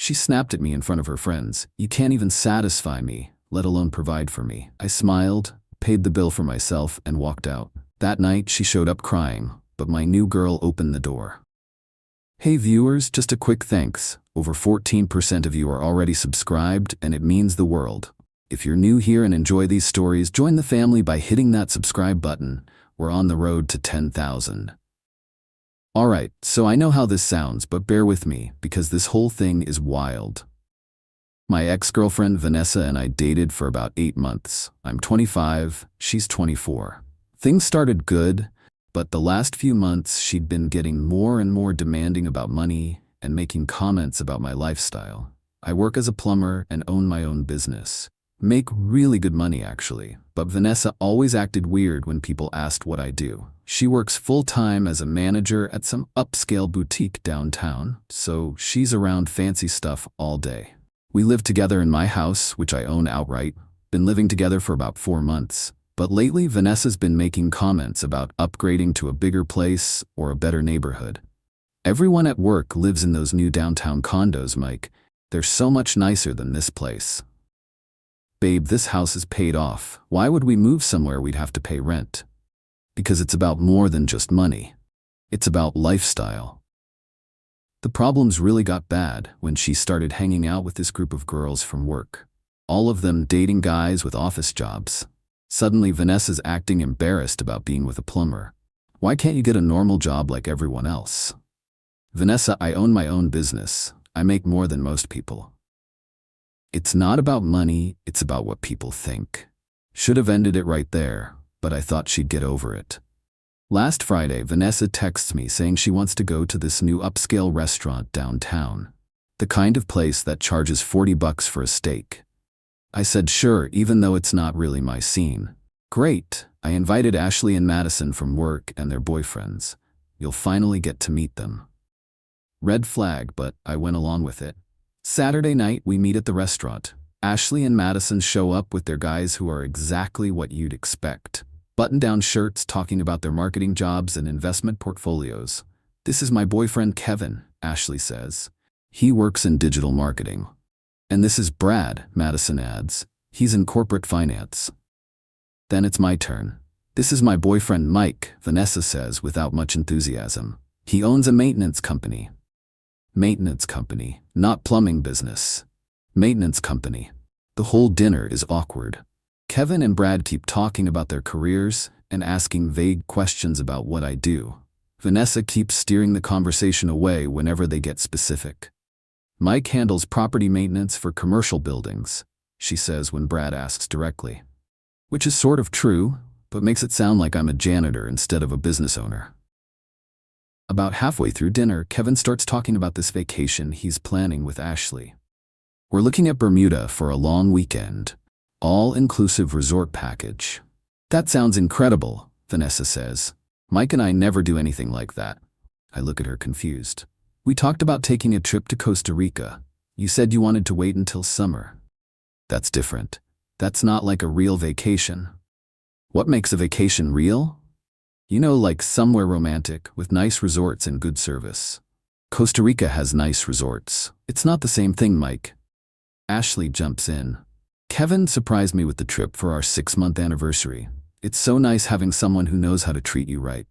She snapped at me in front of her friends. "You can't even satisfy me, let alone provide for me." I smiled, paid the bill for myself, and walked out. That night, she showed up crying, but my new girl opened the door. Hey viewers, just a quick thanks. Over 14% of you are already subscribed, and it means the world. If you're new here and enjoy these stories, join the family by hitting that subscribe button. We're on the road to 10,000. Alright, so I know how this sounds, but bear with me, because this whole thing is wild. My ex-girlfriend Vanessa and I dated for about 8 months. I'm 25, she's 24. Things started good, but the last few months she'd been getting more and more demanding about money and making comments about my lifestyle. I work as a plumber and own my own business. Make really good money actually, but Vanessa always acted weird when people asked what I do. She works full-time as a manager at some upscale boutique downtown, so she's around fancy stuff all day. We live together in my house, which I own outright. Been living together for about 4 months. But lately, Vanessa's been making comments about upgrading to a bigger place or a better neighborhood. Everyone at work lives in those new downtown condos, Mike. They're so much nicer than this place. Babe, this house is paid off. Why would we move somewhere we'd have to pay rent? Because it's about more than just money. It's about lifestyle. The problems really got bad when she started hanging out with this group of girls from work. All of them dating guys with office jobs. Suddenly, Vanessa's acting embarrassed about being with a plumber. Why can't you get a normal job like everyone else? Vanessa, I own my own business. I make more than most people. It's not about money, it's about what people think. Should have ended it right there, but I thought she'd get over it. Last Friday, Vanessa texts me saying she wants to go to this new upscale restaurant downtown. The kind of place that charges $40 for a steak. I said sure, even though it's not really my scene. Great, I invited Ashley and Madison from work and their boyfriends. You'll finally get to meet them. Red flag, but I went along with it. Saturday night, we meet at the restaurant. Ashley and Madison show up with their guys who are exactly what you'd expect. Button-down shirts talking about their marketing jobs and investment portfolios. "This is my boyfriend Kevin," Ashley says. "He works in digital marketing." "And this is Brad," Madison adds. "He's in corporate finance." Then it's my turn. "This is my boyfriend Mike," Vanessa says without much enthusiasm. "He owns a maintenance company." Maintenance company, not plumbing business. Maintenance company. The whole dinner is awkward. Kevin and Brad keep talking about their careers and asking vague questions about what I do. Vanessa keeps steering the conversation away whenever they get specific. "Mike handles property maintenance for commercial buildings," she says when Brad asks directly. Which is sort of true, but makes it sound like I'm a janitor instead of a business owner. About halfway through dinner, Kevin starts talking about this vacation he's planning with Ashley. "We're looking at Bermuda for a long weekend. All-inclusive resort package." "That sounds incredible," Vanessa says. "Mike and I never do anything like that." I look at her confused. "We talked about taking a trip to Costa Rica. You said you wanted to wait until summer." "That's different. That's not like a real vacation." "What makes a vacation real?" "You know, like somewhere romantic, with nice resorts and good service." "Costa Rica has nice resorts. It's not the same thing, Mike." Ashley jumps in. "Kevin surprised me with the trip for our 6-month anniversary. It's so nice having someone who knows how to treat you right."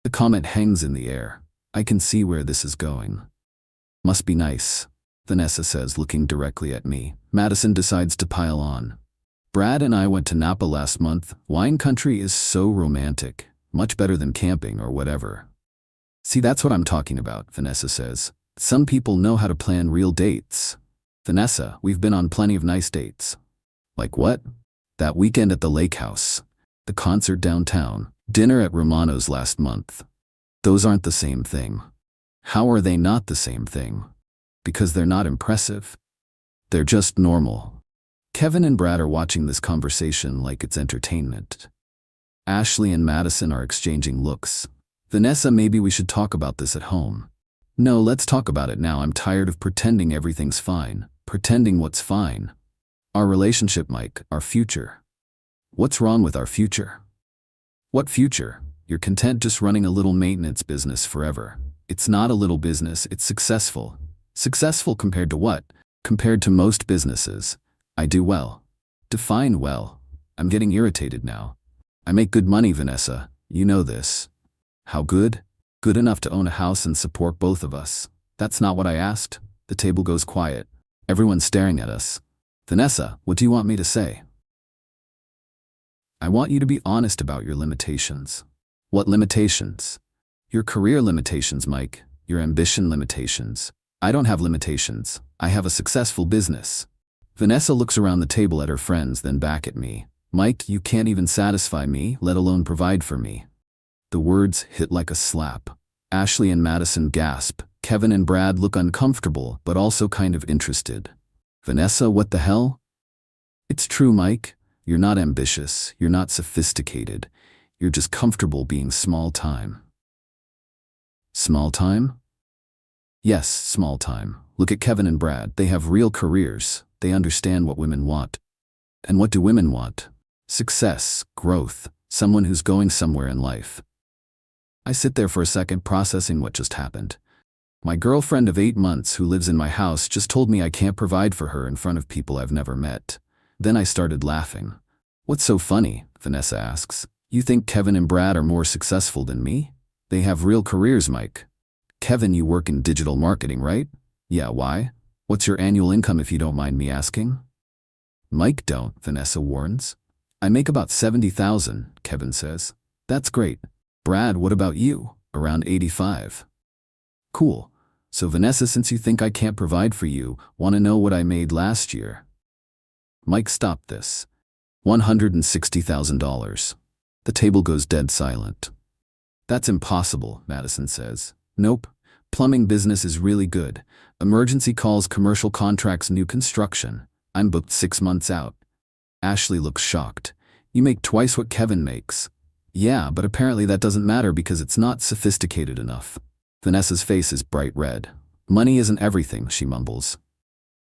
The comment hangs in the air. I can see where this is going. "Must be nice," Vanessa says, looking directly at me. Madison decides to pile on. "Brad and I went to Napa last month. Wine country is so romantic. Much better than camping or whatever." "See, that's what I'm talking about," Vanessa says. "Some people know how to plan real dates." "Vanessa, we've been on plenty of nice dates." "Like what?" "That weekend at the lake house. The concert downtown. Dinner at Romano's last month." Those aren't the same thing. How are they not the same thing? Because they're not impressive? They're just normal. Kevin and Brad are watching this conversation like it's entertainment. Ashley and Madison are exchanging looks. "Vanessa, maybe we should talk about this at home." "No, let's talk about it now. I'm tired of pretending everything's fine. Pretending what's fine? Our relationship, Mike, our future." "What's wrong with our future?" "What future? You're content just running a little maintenance business forever. It's not a little business, it's successful. Successful compared to what? Compared to most businesses. I do well. Define well. I'm getting irritated now. I make good money, Vanessa. You know this. How good? Good enough to own a house and support both of us. That's not what I asked. The table goes quiet. Everyone's staring at us. Vanessa, what do you want me to say? I want you to be honest about your limitations. What limitations? Your career limitations, Mike. Your ambition limitations. I don't have limitations. I have a successful business. Vanessa looks around the table at her friends, then back at me. Mike, you can't even satisfy me, let alone provide for me. The words hit like a slap. Ashley and Madison gasp. Kevin and Brad look uncomfortable, but also kind of interested. Vanessa, what the hell? It's true, Mike. You're not ambitious. You're not sophisticated. You're just comfortable being small time. Small time? Yes, small time. Look at Kevin and Brad. They have real careers. They understand what women want. And what do women want? Success, growth, someone who's going somewhere in life. I sit there for a second processing what just happened. My girlfriend of 8 months who lives in my house just told me I can't provide for her in front of people I've never met. Then I started laughing. What's so funny? Vanessa asks. You think Kevin and Brad are more successful than me? They have real careers, Mike. Kevin, you work in digital marketing, right? Yeah, why? What's your annual income if you don't mind me asking? Mike, don't, Vanessa warns. I make about $70,000, Kevin says. That's great. Brad, what about you? Around 85. Cool. So Vanessa, since you think I can't provide for you, want to know what I made last year? Mike, stop this. $160,000. The table goes dead silent. That's impossible, Madison says. Nope. Plumbing business is really good. Emergency calls, commercial contracts, new construction. I'm booked 6 months out. Ashley looks shocked. You make twice what Kevin makes. Yeah, but apparently that doesn't matter because it's not sophisticated enough. Vanessa's face is bright red. Money isn't everything, she mumbles.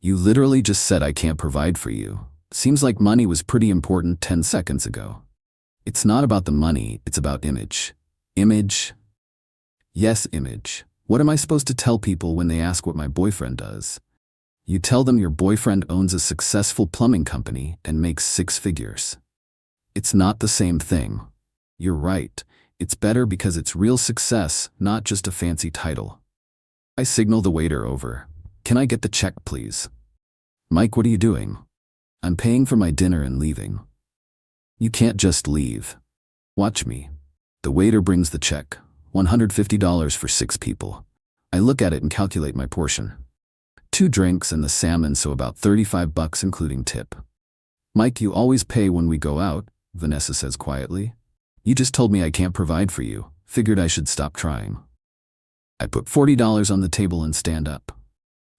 You literally just said I can't provide for you. Seems like money was pretty important 10 seconds ago. It's not about the money, it's about image. Image? Yes, image. What am I supposed to tell people when they ask what my boyfriend does? You tell them your boyfriend owns a successful plumbing company and makes 6 figures. It's not the same thing. You're right. It's better because it's real success, not just a fancy title. I signal the waiter over. Can I get the check, please? Mike, what are you doing? I'm paying for my dinner and leaving. You can't just leave. Watch me. The waiter brings the check. $150 for 6 people. I look at it and calculate my portion. 2 drinks and the salmon, so about $35 including tip. Mike, you always pay when we go out, Vanessa says quietly. You just told me I can't provide for you. Figured I should stop trying. I put $40 on the table and stand up.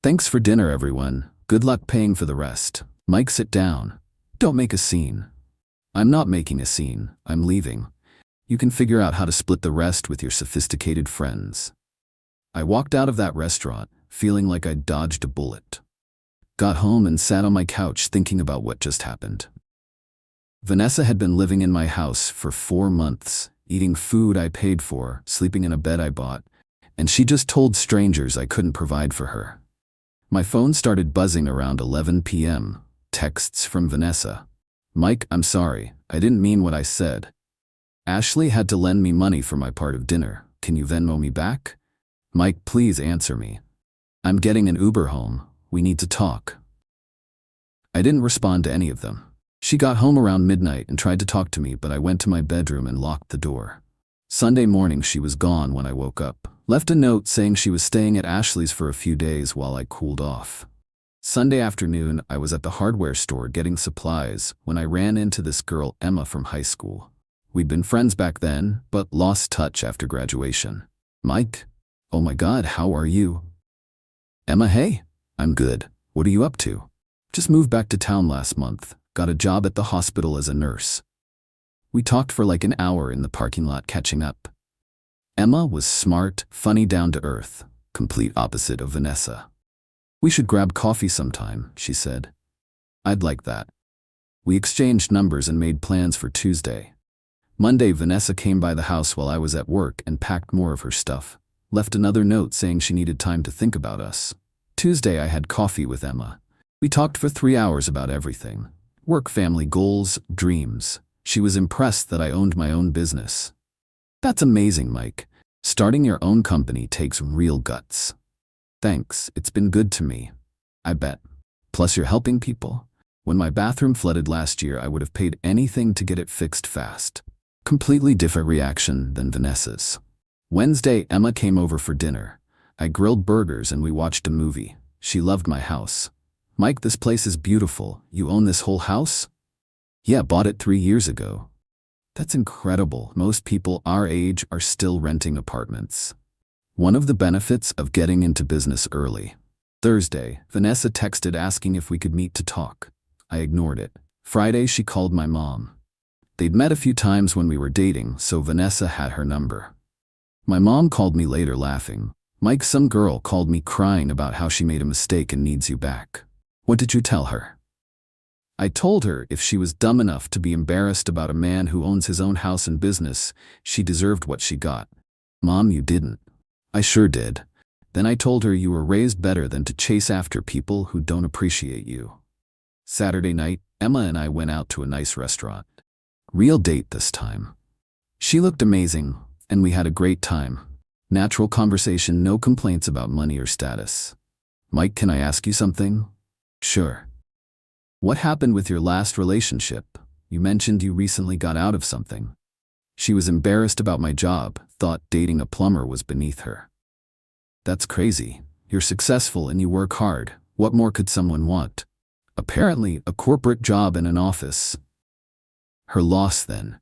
Thanks for dinner, everyone. Good luck paying for the rest. Mike, sit down. Don't make a scene. I'm not making a scene. I'm leaving. You can figure out how to split the rest with your sophisticated friends. I walked out of that restaurant, feeling like I'd dodged a bullet. Got home and sat on my couch thinking about what just happened. Vanessa had been living in my house for 4 months, eating food I paid for, sleeping in a bed I bought, and she just told strangers I couldn't provide for her. My phone started buzzing around 11 p.m. Texts from Vanessa. Mike, I'm sorry. I didn't mean what I said. Ashley had to lend me money for my part of dinner. Can you Venmo me back? Mike, please answer me. I'm getting an Uber home. We need to talk. I didn't respond to any of them. She got home around midnight and tried to talk to me, but I went to my bedroom and locked the door. Sunday morning she was gone when I woke up. Left a note saying she was staying at Ashley's for a few days while I cooled off. Sunday afternoon I was at the hardware store getting supplies when I ran into this girl, Emma, from high school. We'd been friends back then, but lost touch after graduation. Mike? Oh my God, how are you? Emma, hey. I'm good. What are you up to? Just moved back to town last month. Got a job at the hospital as a nurse. We talked for like an hour in the parking lot catching up. Emma was smart, funny, down to earth, complete opposite of Vanessa. We should grab coffee sometime, she said. I'd like that. We exchanged numbers and made plans for Tuesday. Monday, Vanessa came by the house while I was at work and packed more of her stuff. Left another note saying she needed time to think about us. Tuesday, I had coffee with Emma. We talked for 3 hours about everything. Work, family, goals, dreams. She was impressed that I owned my own business. That's amazing, Mike. Starting your own company takes real guts. Thanks, it's been good to me. I bet. Plus you're helping people. When my bathroom flooded last year, I would have paid anything to get it fixed fast. Completely different reaction than Vanessa's. Wednesday, Emma came over for dinner. I grilled burgers and we watched a movie. She loved my house. Mike, this place is beautiful. You own this whole house? Yeah, bought it 3 years ago. That's incredible. Most people our age are still renting apartments. One of the benefits of getting into business early. Thursday, Vanessa texted asking if we could meet to talk. I ignored it. Friday, she called my mom. They'd met a few times when we were dating, so Vanessa had her number. My mom called me later laughing. Mike, some girl called me crying about how she made a mistake and needs you back. What did you tell her? I told her if she was dumb enough to be embarrassed about a man who owns his own house and business, she deserved what she got. Mom, you didn't. I sure did. Then I told her you were raised better than to chase after people who don't appreciate you. Saturday night, Emma and I went out to a nice restaurant. Real date this time. She looked amazing, and we had a great time. Natural conversation, no complaints about money or status. Mike, can I ask you something? Sure. What happened with your last relationship? You mentioned you recently got out of something. She was embarrassed about my job, thought dating a plumber was beneath her. That's crazy. You're successful and you work hard. What more could someone want? Apparently, a corporate job in an office. Her loss then.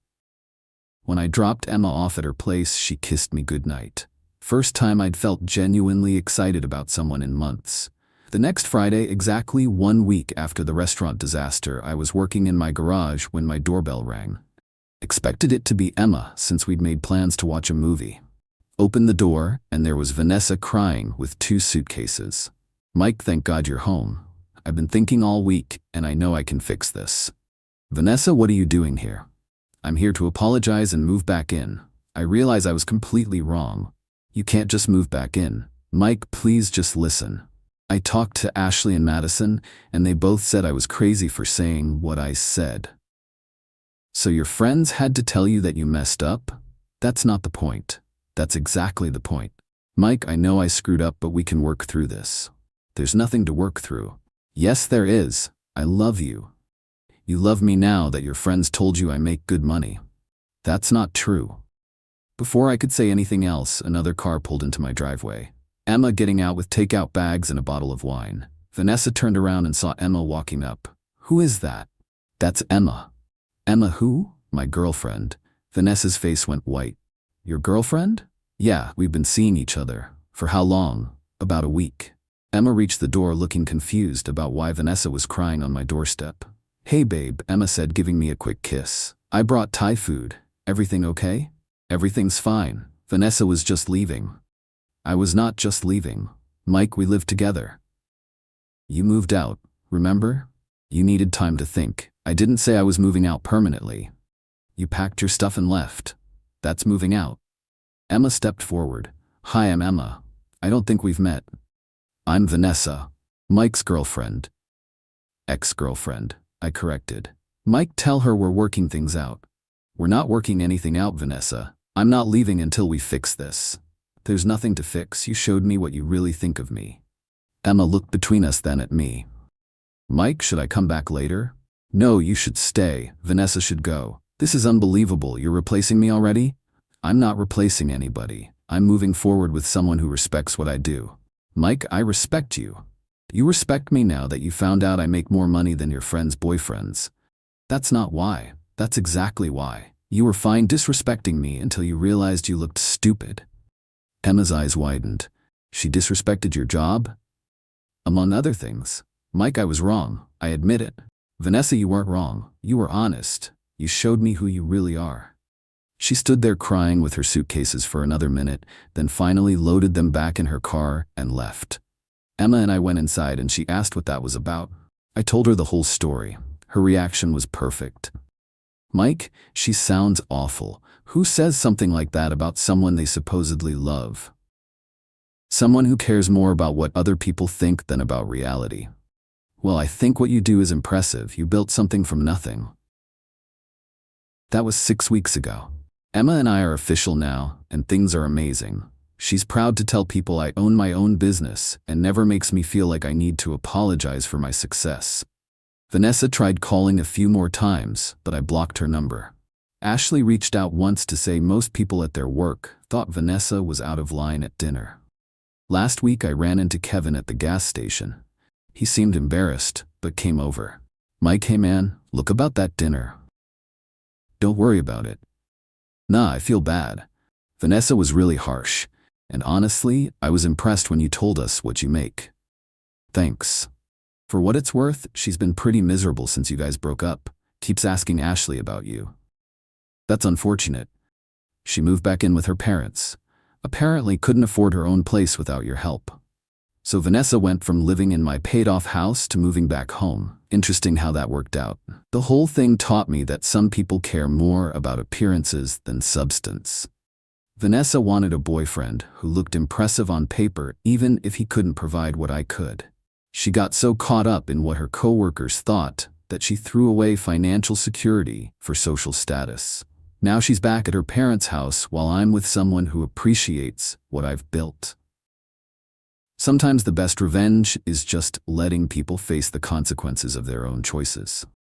When I dropped Emma off at her place, she kissed me goodnight. First time I'd felt genuinely excited about someone in months. The next Friday, exactly 1 week after the restaurant disaster, I was working in my garage when my doorbell rang. Expected it to be Emma since we'd made plans to watch a movie. Opened the door, and there was Vanessa crying with 2 suitcases. Mike, thank God you're home. I've been thinking all week, and I know I can fix this. Vanessa, what are you doing here? I'm here to apologize and move back in. I realize I was completely wrong. You can't just move back in. Mike, please just listen. I talked to Ashley and Madison, and they both said I was crazy for saying what I said. So your friends had to tell you that you messed up? That's not the point. That's exactly the point. Mike, I know I screwed up, but we can work through this. There's nothing to work through. Yes, there is. I love you. You love me now that your friends told you I make good money. That's not true. Before I could say anything else, another car pulled into my driveway. Emma getting out with takeout bags and a bottle of wine. Vanessa turned around and saw Emma walking up. Who is that? That's Emma. Emma who? My girlfriend. Vanessa's face went white. Your girlfriend? Yeah, we've been seeing each other. For how long? About a week. Emma reached the door looking confused about why Vanessa was crying on my doorstep. Hey babe, Emma said, giving me a quick kiss. I brought Thai food. Everything okay? Everything's fine. Vanessa was just leaving. I was not just leaving. Mike, we lived together. You moved out, remember? You needed time to think. I didn't say I was moving out permanently. You packed your stuff and left. That's moving out. Emma stepped forward. Hi, I'm Emma. I don't think we've met. I'm Vanessa, Mike's girlfriend. Ex-girlfriend, I corrected. Mike, tell her we're working things out. We're not working anything out, Vanessa. I'm not leaving until we fix this. There's nothing to fix. You showed me what you really think of me. Emma looked between us, then at me. Mike, should I come back later? No, you should stay. Vanessa should go. This is unbelievable. You're replacing me already? I'm not replacing anybody. I'm moving forward with someone who respects what I do. Mike, I respect you. You respect me now that you found out I make more money than your friends' boyfriends. That's not why. That's exactly why. You were fine disrespecting me until you realized you looked stupid. Emma's eyes widened. She disrespected your job? Among other things. Mike, I was wrong. I admit it. Vanessa, you weren't wrong. You were honest. You showed me who you really are. She stood there crying with her suitcases for another minute, then finally loaded them back in her car and left. Emma and I went inside and she asked what that was about. I told her the whole story. Her reaction was perfect. Mike, she sounds awful. Who says something like that about someone they supposedly love? Someone who cares more about what other people think than about reality. Well, I think what you do is impressive. You built something from nothing. That was 6 weeks ago. Emma and I are official now, and things are amazing. She's proud to tell people I own my own business and never makes me feel like I need to apologize for my success. Vanessa tried calling a few more times, but I blocked her number. Ashley reached out once to say most people at their work thought Vanessa was out of line at dinner. Last week I ran into Kevin at the gas station. He seemed embarrassed, but came over. Mike, hey man, look about that dinner. Don't worry about it. Nah, I feel bad. Vanessa was really harsh. And honestly, I was impressed when you told us what you make. Thanks. For what it's worth, she's been pretty miserable since you guys broke up. Keeps asking Ashley about you. That's unfortunate. She moved back in with her parents. Apparently couldn't afford her own place without your help. So Vanessa went from living in my paid-off house to moving back home. Interesting how that worked out. The whole thing taught me that some people care more about appearances than substance. Vanessa wanted a boyfriend who looked impressive on paper even if he couldn't provide what I could. She got so caught up in what her coworkers thought that she threw away financial security for social status. Now she's back at her parents' house while I'm with someone who appreciates what I've built. Sometimes the best revenge is just letting people face the consequences of their own choices.